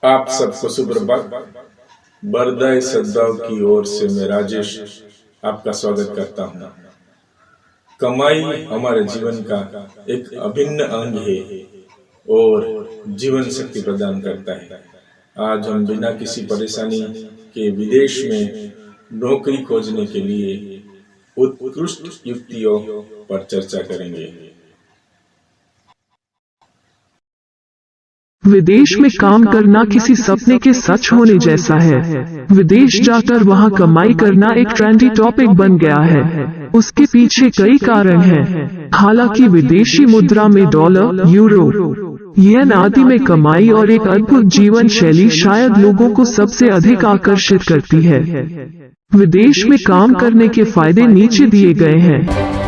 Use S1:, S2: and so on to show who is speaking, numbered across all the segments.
S1: आप सबको सुप्रभात। बरदाई सद्भाव की ओर से मैं राजेश आपका स्वागत करता हूँ। कमाई हमारे जीवन का एक अभिन्न अंग है और जीवन शक्ति प्रदान करता है। आज हम बिना किसी परेशानी के विदेश में नौकरी खोजने के लिए उत्कृष्ट युक्तियों पर चर्चा करेंगे।
S2: विदेश में काम करना किसी सपने के सच होने जैसा है। विदेश जाकर वहां कमाई करना एक ट्रेंडी टॉपिक बन गया है। उसके पीछे कई कारण हैं। हालांकि विदेशी मुद्रा में डॉलर, यूरो, येन आदि में कमाई और एक अद्भुत जीवन शैली शायद लोगों को सबसे अधिक आकर्षित करती है। विदेश में काम करने के फायदे नीचे दिए गए हैं।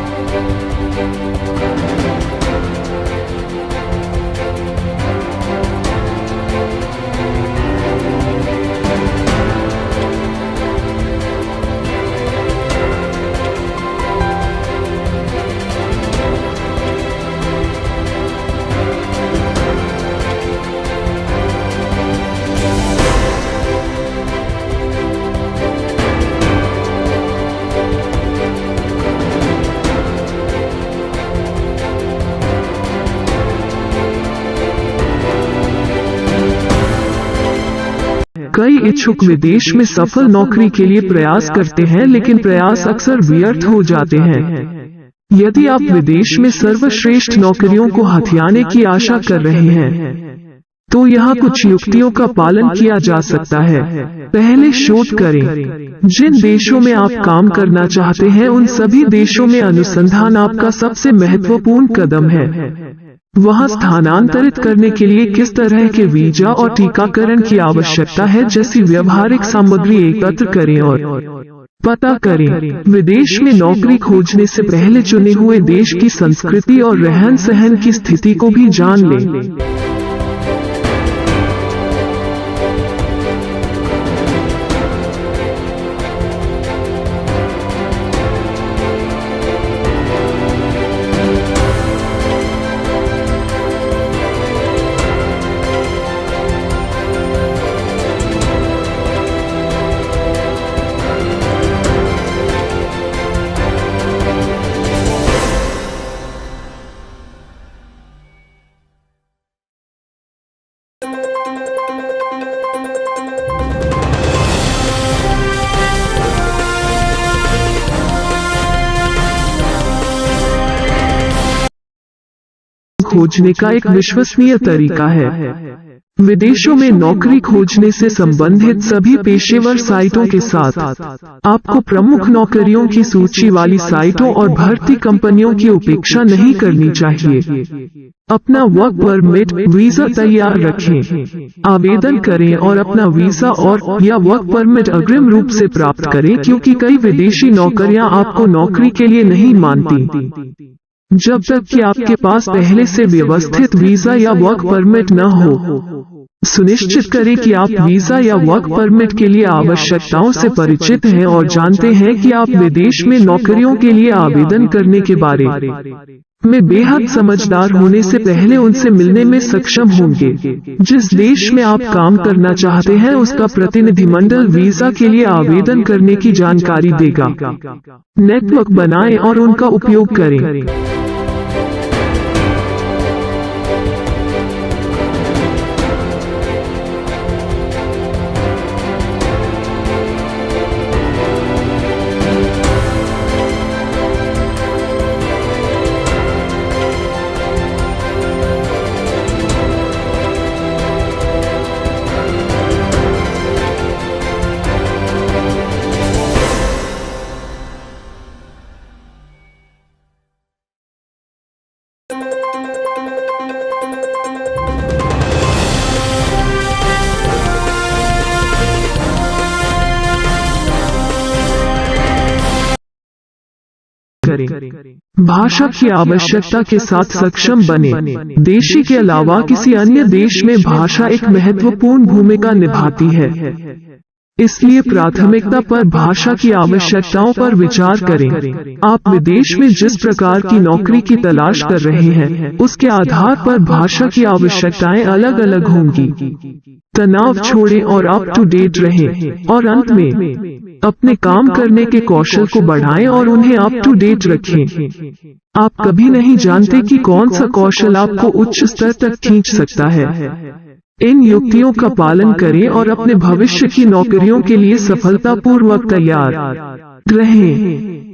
S2: कई इच्छुक विदेश में सफल नौकरी के लिए प्रयास करते हैं, लेकिन प्रयास अक्सर व्यर्थ हो जाते हैं। यदि आप विदेश में सर्वश्रेष्ठ नौकरियों को हथियाने की आशा कर रहे हैं, तो यहाँ कुछ युक्तियों का पालन किया जा सकता है। पहले, शोध करें। जिन देशों में आप काम करना चाहते हैं, उन सभी देशों में अनुसंधान आपका सबसे महत्वपूर्ण कदम है। वहां स्थानांतरित करने के लिए किस तरह के वीजा और टीकाकरण की आवश्यकता है जैसी व्यवहारिक सामग्री एकत्र करें और पता करें। विदेश में नौकरी खोजने से पहले चुने हुए देश की संस्कृति और रहन सहन की स्थिति को भी जान लें। खोजने का एक विश्वसनीय तरीका है। विदेशों में नौकरी खोजने से संबंधित सभी पेशेवर साइटों के साथ आपको प्रमुख नौकरियों की सूची वाली साइटों और भर्ती कंपनियों की उपेक्षा नहीं करनी चाहिए। अपना वर्क परमिट, वीजा तैयार रखें। आवेदन करें और अपना वीजा और या वर्क परमिट अग्रिम रूप से प्राप्त करें, क्योंकि कई विदेशी नौकरियां आपको नौकरी के लिए नहीं मानती जब तक कि आपके पास पहले से व्यवस्थित वीजा या वर्क परमिट न हो। सुनिश्चित करें कि आप वीजा या वर्क परमिट के लिए आवश्यकताओं से परिचित हैं और जानते हैं कि आप विदेश में नौकरियों के लिए आवेदन करने के बारे में बेहद समझदार होने से पहले उनसे मिलने में सक्षम होंगे। जिस देश में आप काम करना चाहते हैं, उसका प्रतिनिधिमंडल वीजा के लिए आवेदन करने की जानकारी देगा। नेटवर्क बनाएं और उनका उपयोग करें। भाषा की आवश्यकता के साथ सक्षम बने। देशी के अलावा किसी अन्य देश में भाषा एक महत्वपूर्ण भूमिका निभाती है। इसलिए प्राथमिकता पर भाषा की आवश्यकताओं पर विचार करें। आप विदेश में जिस प्रकार की नौकरी की तलाश कर रहे हैं, उसके आधार पर भाषा की आवश्यकताएं अलग अलग होंगी। तनाव छोड़ें और अप टू डेट रहें। और अंत में अपने काम करने के कौशल को बढ़ाएं और उन्हें अप टू डेट रखें। आप कभी नहीं जानते कि कौन सा कौशल आपको उच्च स्तर तक खींच सकता है। इन युक्तियों का पालन करें और अपने भविष्य की नौकरियों के लिए सफलतापूर्वक तैयार रहें।